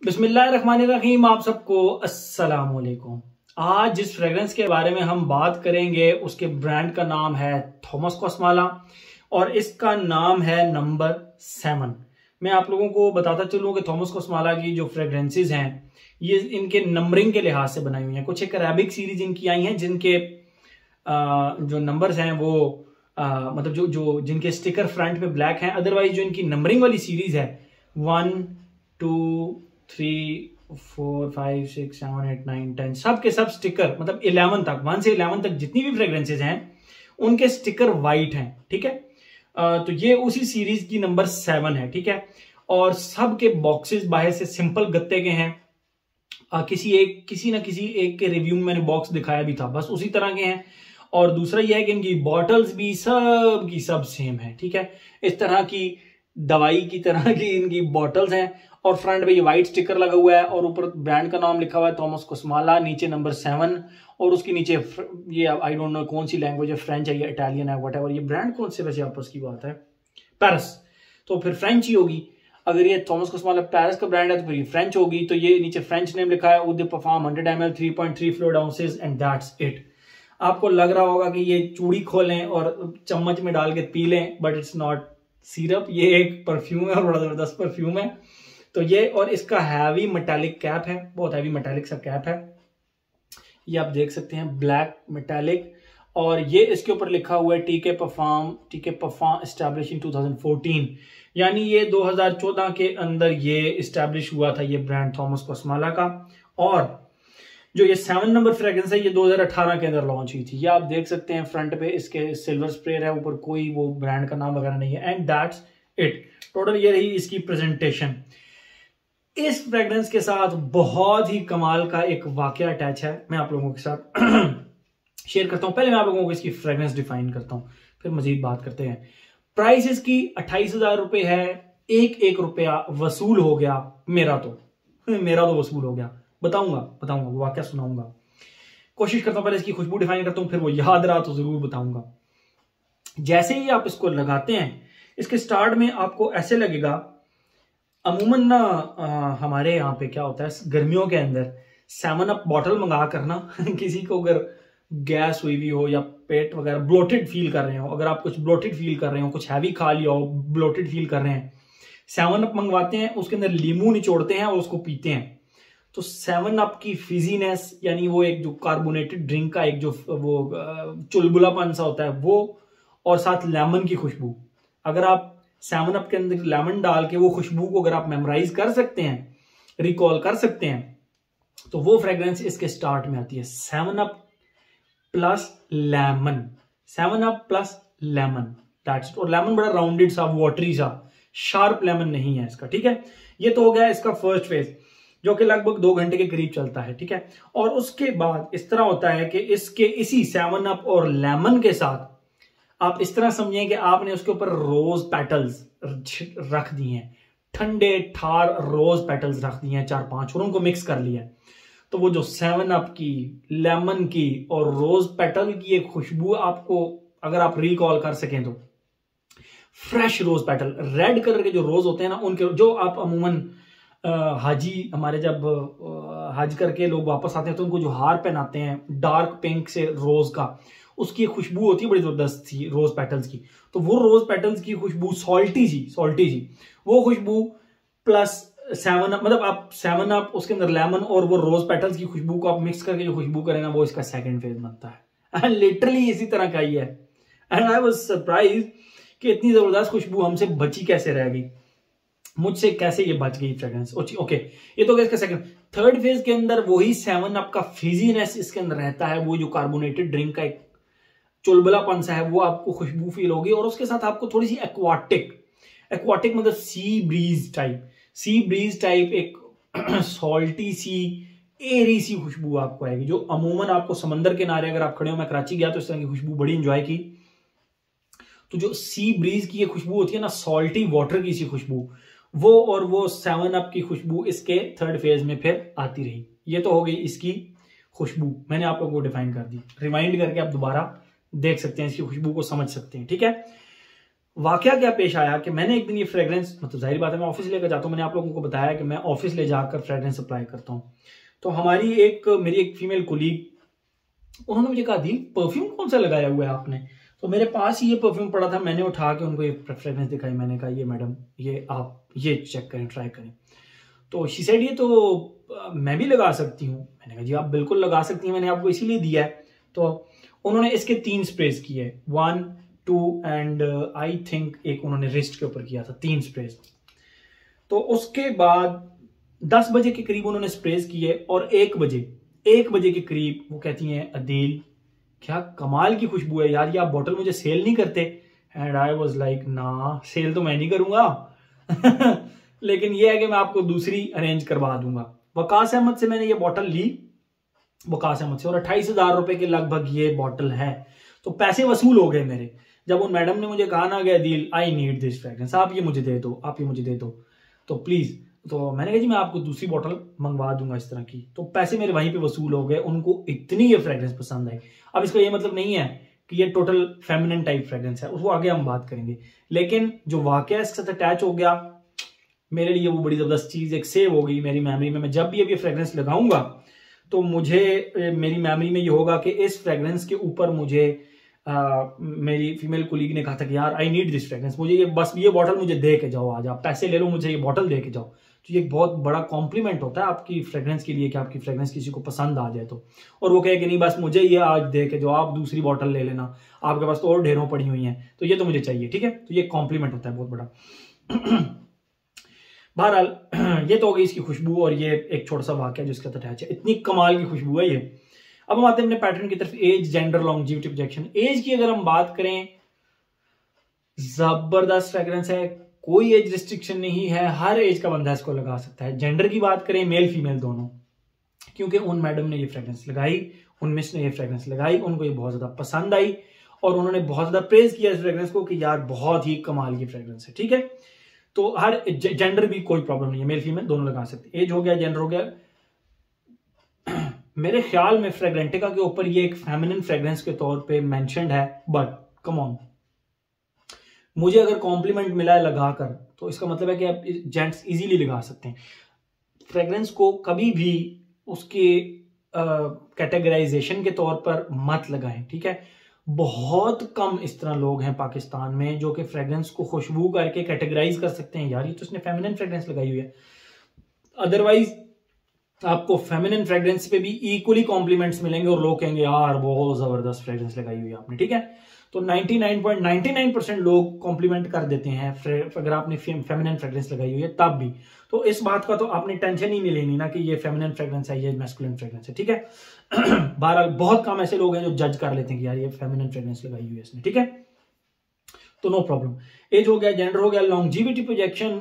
बिस्मिल्लाहिर्रहमानिर्रहीम। आप सबको अस्सलाम वालेकुम। आज जिस फ्रेग्रेंस के बारे में हम बात करेंगे उसके ब्रांड का नाम है थॉमस कॉस्माला और इसका नाम है नंबर 7। मैं आप लोगों को बताता चलूं कि थॉमस कॉस्माला की जो फ्रेग्रेंसेस हैं ये इनके नंबरिंग के लिहाज से बनाई हुई हैं। कुछ एक अरेबिक सीरीज इनकी आई हैं जिनके जो नंबर्स हैं वो मतलब जो जो जिनके स्टिकर फ्रंट पे ब्लैक हैं। अदरवाइज जो इनकी नंबरिंग वाली सीरीज है 1 2 3 4 5 6 7 8 9 10 सब के सब स्टिकर मतलब 11 तक 1 से 11 तक जितनी भी फ्रेग्रेंसेज हैं उनके स्टिकर वाइट हैं। ठीक है, तो ये उसी सीरीज की नंबर 7 है। ठीक है, और सब के बॉक्सेस बाहर से सिंपल गत्ते के हैं। किसी ना किसी एक के रिव्यू में मैंने बॉक्स दिखाया भी था, बस उसी तरह के हैं। और दूसरा यह है कि इनकी बॉटल्स भी सब की सब सेम है। ठीक है, इस तरह की दवाई की तरह की इनकी बॉटल्स हैं और फ्रंट पे ये वाइट स्टिकर लगा हुआ है और ऊपर ब्रांड का नाम लिखा हुआ है थॉमस कॉस्माला, नीचे नंबर 7 और उसके नीचे ये आई डोंट नो कौन सी लैंग्वेज है, फ्रेंच है या इटालियन है व्हाटएवर। ये ब्रांड कौन से वैसे आपस की बात है, पेरिस, तो फिर फ्रेंच ही होगी। अगर ये थॉमस कॉस्माला पेरिस का ब्रांड है तो फिर ये फ्रेंच होगी। तो ये नीचे फ्रेंच नेम लिखा है, with perform 100 ml 3.3 fluid ounces and that's it. आपको लग रहा होगा कि ये चूड़ी खोलें और चम्मच में डाल के पी लें, बट इट्स नॉट सिरप, ये एक परफ्यूम है और बड़ा जबरदस्त परफ्यूम है। तो ये और इसका हैवी मेटालिक कैप है, बहुत हैवी मेटालिक सा कैप है, ये आप देख सकते हैं, ब्लैक मेटालिक। और ये इसके ऊपर लिखा हुआ है टीके परफॉर्म एस्टैब्लिश इन 2014, यानी ये 2014 के अंदर ये एस्टैब्लिश हुआ था ये ब्रांड थॉमस कॉस्माला का। और जो ये 7 नंबर फ्रेग्रेंस है ये 2018 के अंदर लॉन्च हुई थी। ये आप देख सकते हैं फ्रंट पे इसके सिल्वर स्प्रे है, ऊपर कोई वो ब्रांड का नाम वगैरह नहीं है, एंड दैट्स इट। टोटल ये रही इसकी प्रेजेंटेशन। इस फ्रेग्रेंस के साथ बहुत ही कमाल का एक वाकया अटैच है, मैं आप लोगों के साथ शेयर करता हूं। पहले मैं आप लोगों को इसकी फ्रेग्रेंस डिफाइन करता हूं, फिर मजीद बात करते हैं। प्राइस इसकी 28,000 रुपए है। एक रुपया वसूल हो गया मेरा तो वसूल हो गया। बताऊंगा वो वाकया सुनाऊंगा। कोशिश करता हूं पहले इसकी खुशबू डिफाइन करता हूं, फिर वो याद रहा तो जरूर बताऊंगा। जैसे ही आप इसको लगाते हैं, इसके स्टार्ट में आपको ऐसे लगेगा, अमूमन ना हमारे यहाँ पे क्या होता है गर्मियों के अंदर 7 अप बॉटल मंगा कर ना किसी को अगर गैस हुई हुई हो या पेट वगैरह ब्लोटेड फील कर रहे हो, अगर आप कुछ ब्लोटेड फील कर रहे हो, कुछ हैवी खा लिया हो, ब्लोटेड फील कर रहे हैं, 7 अप मंगवाते हैं, उसके अंदर लीमू निचोड़ते हैं और उसको पीते हैं। तो 7 अप की फिजीनेस, यानी वो एक जो कार्बोनेटेड ड्रिंक का एक जो वो चुलबुलापन सा होता है वो, और साथ लेमन की खुशबू, अगर आप 7 अप के अंदर लेमन डाल के वो खुशबू को अगर आप मेमोराइज कर सकते हैं, रिकॉल कर सकते हैं, तो वो फ्रेग्रेंस इसके स्टार्ट में आती है। 7 up plus lemon, 7 up plus lemon, that's it. और लेमन बड़ा राउंडेड सा, वाटरी सा, शार्प लेमन नहीं है इसका। ठीक है, ये तो हो गया इसका फर्स्ट फेज जो कि लगभग 2 घंटे के करीब चलता है। ठीक है, और उसके बाद इस तरह होता है कि इसके इसी 7 अप और लेमन के साथ आप इस तरह समझें कि आपने उसके ऊपर रोज पेटल्स रख दिए हैं, ठंडे ठार रोज पेटल्स रख दिए हैं 4-5 और उनको मिक्स कर लिया है। तो वो जो 7 अप की, लेमन की और रोज पेटल की एक खुशबू आपको अगर आप रिकॉल कर सकें तो fresh rose petal, red colour के जो रोज होते हैं ना, उनके जो आप अमूमन हाजी हमारे जब हज करके लोग वापस आते हैं तो उनको जो हार पहनाते हैं डार्क पिंक से रोज का, उसकी एक खुशबू होती है बड़ी जबरदस्त थी रोज पेटल्स की। तो वो रोज पेटल्स की खुशबू सॉल्टी सी वो खुशबू प्लस 7 अप, मतलब आप 7 अप उसके अंदर लेमन और वो रोज पेटल्स की खुशबू को आप मिक्स करके जो खुशबू करें ना, वो इसका सेकंड फेज बनता है। एंड लिटरली इसी तरह का ही है। एंड आई वाज सरप्राइज कि इतनी जबरदस्त खुशबू हमसे बची कैसे रह गई, मुझसे कैसे ये बच गई फ्रेग्रेंस। ओके, ये तो गया इसका सेकंड। थर्ड फेज के अंदर वही 7 अप का फिजीनेस इसके अंदर रहता है, वो जो कार्बोनेटेड ड्रिंक का एक चुलबुलापन सा है वो आपको खुशबू फील होगी। और उसके साथ आपको थोड़ी सी एक्वाटिक मतलब सी ब्रीज टाइप एक सॉल्टी सी एरी सी खुशबू आपको आएगी, जो अमूमन आपको समंदर के किनारे अगर आप खड़े हो, मैं कराची गया तो इस तरह की खुशबू बड़ी इंजॉय की। तो जो सी ब्रीज की ये खुशबू होती है ना, सॉल्टी वाटर की सी खुशबू, वो और वो 7 अप की खुशबू इसके थर्ड फेज में फिर आती रही। ये तो हो गई इसकी खुशबू, मैंने आप लोगों को डिफाइन कर दी, रिमाइंड करके आप दोबारा देख सकते हैं, इसकी खुशबू को समझ सकते हैं। ठीक है, वाकया क्या पेश आया कि मैंने एक दिन ये फ्रेग्रेंस, मतलब जाहिर बात है मैं ऑफिस लेकर जाता हूँ, मैंने आप लोगों को बताया कि मैं ऑफिस ले जाकर फ्रेग्रेंस अप्लाई करता हूँ। तो मेरी एक फीमेल कोलीग, उन्होंने मुझे कहा, दी परफ्यूम कौन सा लगाया हुआ है आपने? तो मेरे पास ही ये परफ्यूम पड़ा था, मैंने उठा के उनको ये फ्रेग्रेंस दिखाई, मैंने कहा ये मैडम, ये आप ये चेक करें, ट्राई करें। तो शी सेड ये तो मैं भी लगा सकती हूँ। मैंने कहा जी आप बिल्कुल लगा सकती हैं, मैंने आपको इसीलिए दिया है। तो उन्होंने इसके 3 स्प्रेज किए, 1, 2 एंड आई थिंक एक उन्होंने रिस्ट के ऊपर किया था, 3 स्प्रेज। तो उसके बाद 10 बजे के करीब उन्होंने स्प्रेज किए और 1 बजे के करीब वो कहती हैं, अदील क्या कमाल की खुशबू है यार, ये आप बॉटल मुझे सेल नहीं करते? एंड आई वाज लाइक ना, सेल तो मैं नहीं करूंगा लेकिन ये है कि मैं आपको दूसरी अरेंज करवा दूंगा। वकास अहमद से मैंने ये बॉटल ली, वकास अहमद से, और 28,000 रुपए के लगभग ये बॉटल है। तो पैसे वसूल हो गए मेरे। जब उन मैडम ने मुझे कहा ना कि Adeel I need this fragrance, आप ये मुझे दे दो, आप ये मुझे दे दो, तो प्लीज, तो मैंने कहा जी मैं आपको दूसरी बॉटल मंगवा दूंगा इस तरह की। तो पैसे मेरे वहीं पे वसूल हो गए, उनको इतनी ये फ्रेग्रेंस पसंद आई। अब इसका ये मतलब नहीं है कि ये टोटल फेमिनिन टाइप फ्रेग्रेंस है, उसको आगे हम बात करेंगे, लेकिन जो वाकया इसके साथ अटैच हो गया मेरे लिए, वो बड़ी जबरदस्त चीज एक सेव हो गई मेरी मेमोरी में। मैं जब भी अब ये फ्रेग्रेंस लगाऊंगा तो मुझे मेरी मेमोरी में ये होगा कि इस फ्रेग्रेंस के ऊपर मुझे मेरी फीमेल कोलीग ने कहा था कि यार आई नीड दिस फ्रेग्रेंस, मुझे ये बस ये बॉटल मुझे दे के जाओ, आज आप पैसे ले लो, मुझे ये बॉटल दे के जाओ। तो ये एक बहुत बड़ा कॉम्प्लीमेंट होता है आपकी फ्रेग्रेंस के लिए कि आपकी फ्रेग्रेंस किसी को पसंद आ जाए तो, और वो कहे कि नहीं बस मुझे ये आज दे के जाओ, आप दूसरी बॉटल ले लेना, आपके पास तो और ढेरों पड़ी हुई हैं, तो ये तो मुझे चाहिए, ठीक है। तो ये कॉम्प्लीमेंट होता है बहुत बड़ा बहरहाल ये तो हो गई इसकी खुशबू, और ये एक छोटा सा वाक्य जिसका अटैच है, इतनी कमाल की खुशबू है ये। अब हम आते हैं अपने पैटर्न की तरफ, age, gender, longevity, projection. Age की अगर हम बात करें, जबरदस्त फ्रेग्रेंस है, कोई एज रिस्ट्रिक्शन नहीं है, हर एज का बंदा इसको लगा सकता है। जेंडर की बात करें, मेल फीमेल दोनों, क्योंकि उन मैडम ने ये फ्रेग्रेंस लगाई, उन मिस ने ये फ्रेग्रेंस लगाई, उनको ये बहुत ज्यादा पसंद आई और उन्होंने बहुत ज्यादा प्रेज किया इस फ्रेग्रेंस को कि यार बहुत ही कमाल की फ्रेग्रेंस है, ठीक है। तो हर जेंडर भी कोई प्रॉब्लम नहीं है, मेल फीमेल दोनों लगा सकते। एज हो गया, जेंडर हो गया। मेरे ख्याल में फ्रेग्रेंटिका के ऊपर ये एक फेमिनिन फ्रेग्रेंस के तौर पे मेंशन्ड है, बट कम ऑन, मुझे अगर कॉम्प्लीमेंट मिला है लगाकर तो इसका मतलब है कि आप जेंट्स इजीली लगा सकते हैं। फ्रेग्रेंस को कभी भी उसके कैटेगराइजेशन के तौर पर मत लगाएं, ठीक है। बहुत कम इस तरह लोग हैं पाकिस्तान में जो कि फ्रेग्रेंस को खुशबू करके कैटेगराइज कर सकते हैं, यार ये तो उसने फेमिनिन फ्रेग्रेंस लगाई हुई है। अदरवाइज आपको फेमिनिन फ्रेग्रेंस पे भी इक्वली कॉम्प्लीमेंट्स मिलेंगे और लोग कहेंगे यार बहुत जबरदस्त फ्रेग्रेंस लगाई हुई है आपने, ठीक है। तो 99.99% लोग कॉम्प्लीमेंट कर देते हैं अगर आपने फेमिनिन फ्रेग्रेंस लगाई हुई है तब भी। तो इस बात का तो आपने टेंशन ही नहीं लेनी ना कि ये फेमिनिन फ्रेग्रेंस है, ये मैस्कुलिन फ्रेग्रेंस है, ठीक है। बहरहाल बहुत कम ऐसे लोग हैं जो जज कर लेते हैं कि यार ये फेमिनिन फ्रेग्रेंस लगाई हुई है इसने, ठीक है। तो नो प्रॉब्लम। एज हो गया, जेंडर हो गया, लॉन्जिविटी, प्रोजेक्शन।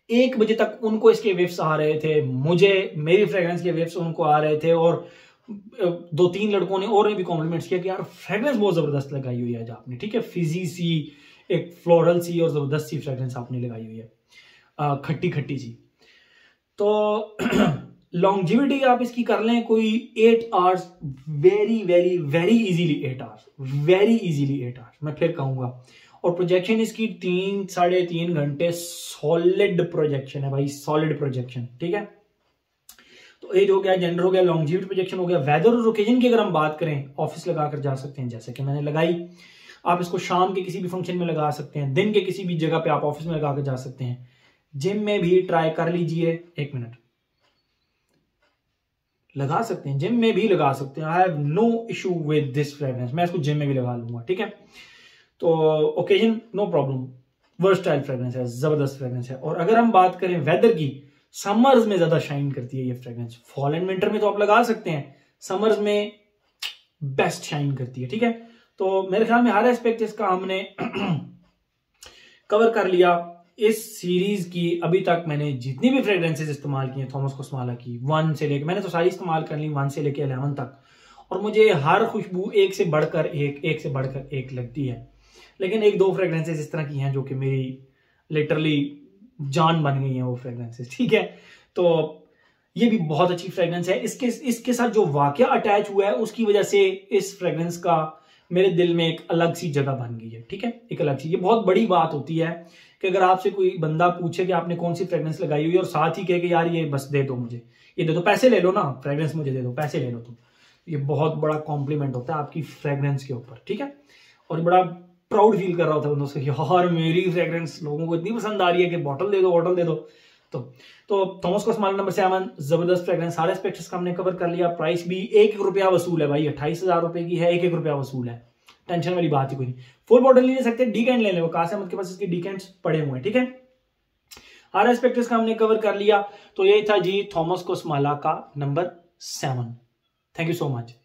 1 बजे तक उनको इसके वेव्स आ रहे थे, मुझे मेरी फ्रेग्रेंस के वेव्स उनको आ रहे थे, और 2-3 लड़कों ने और ने भी कॉम्प्लीमेंट्स किया कि यार फ्रेग्रेंस बहुत जबरदस्त लगाई हुई है आज आपने, ठीक है। फिजी सी, एक फ्लोरल सी और जबरदस्त सी फ्रेग्रेंस आपने लगाई हुई है, खट्टी खट्टी सी। तो लॉन्जिविटी आप इसकी कर लें कोई 8 hours, very very very easily 8 hours, very easily 8 hours मैं फिर कहूंगा। और प्रोजेक्शन इसकी 3-3.5 घंटे सॉलिड प्रोजेक्शन है भाई, सॉलिड प्रोजेक्शन, ठीक है। तो एज हो गया, जेंडर हो गया, लॉन्जिविटी, प्रोजेक्शन हो गया। वेदर और ओकेजन की अगर हम बात करें, ऑफिस लगाकर जा सकते हैं जैसे कि मैंने लगाई, आप इसको शाम के किसी भी फंक्शन में लगा सकते हैं, दिन के किसी भी जगह पे आप ऑफिस में लगा कर जा सकते हैं, जिम में भी ट्राई कर लीजिए। 1 मिनट, लगा सकते हैं, जिम में भी लगा सकते हैं, I have no issue with this fragrance, मैं इसको जिम में भी लगा लूंगा, ठीक है। तो occasion no problem, versatile fragrance है, जबरदस्त फ्रेग्रेंस है। और अगर हम बात करें वेदर की, समर्स में ज्यादा शाइन करती है ये फ्रेग्रेंस, फॉल एंड विंटर में तो आप लगा सकते हैं, समर्स में बेस्ट शाइन करती है, ठीक है। तो मेरे ख्याल में हर एस्पेक्ट इसका हमने कवर कर लिया। इस सीरीज की अभी तक मैंने जितनी भी फ्रेग्रेंसेस इस्तेमाल की हैं थॉमस कोस्माला की, 1 से लेकर, मैंने तो सारी इस्तेमाल कर ली 1 से लेकर 11 तक, और मुझे हर खुशबू एक से बढ़कर एक लगती है। लेकिन 1-2 फ्रेग्रेंसेस इस तरह की हैं जो कि मेरी लिटरली जान बन गई हैं वो फ्रेग्रेंसेस, ठीक है। तो ये भी बहुत अच्छी फ्रेग्रेंस है। इसके साथ जो वाकया अटैच हुआ है उसकी वजह से इस फ्रेग्रेंस का मेरे दिल में एक अलग सी जगह बन गई है। ठीक है, एक अलग सी, ये बहुत बड़ी बात होती है कि अगर आपसे कोई बंदा पूछे कि आपने कौन सी फ्रेग्रेंस लगाई हुई है और साथ ही कहे कि यार ये बस दे दो मुझे, ये दे दो, पैसे ले लो ना, फ्रेग्रेंस मुझे दे दो, पैसे ले लो तुम, ये बहुत बड़ा कॉम्प्लीमेंट होता है आपकी फ्रेग्रेंस के ऊपर। ठीक है, और बड़ा प्राउड फील कर रहा होता है बंदों से, यार मेरी फ्रेग्रेंस लोगों को इतनी पसंद आ रही है कि बॉटल दे दो, बॉटल दे दो। तो थॉमस कॉस्माला नंबर 7 जबरदस्त फ्रेग्रेंस, सारे एस्पेक्ट्स का हमने कवर कर लिया। प्राइस भी 1-1 रुपया वसूल है भाई, 28,000 रुपए की है, 1-1 रुपया वसूल है, टेंशन वाली बात ही कोई नहीं। फुल बॉटल नहीं ले सकते, डीकेंट ले ले, काश अहमद के पास इसके डीकेंट्स पड़े हुए हैं। ठीक है, हर एस्पेक्ट्स का हमने कवर कर लिया। तो ये था जी थॉमस कॉस्माला का number 7। Thank you so much.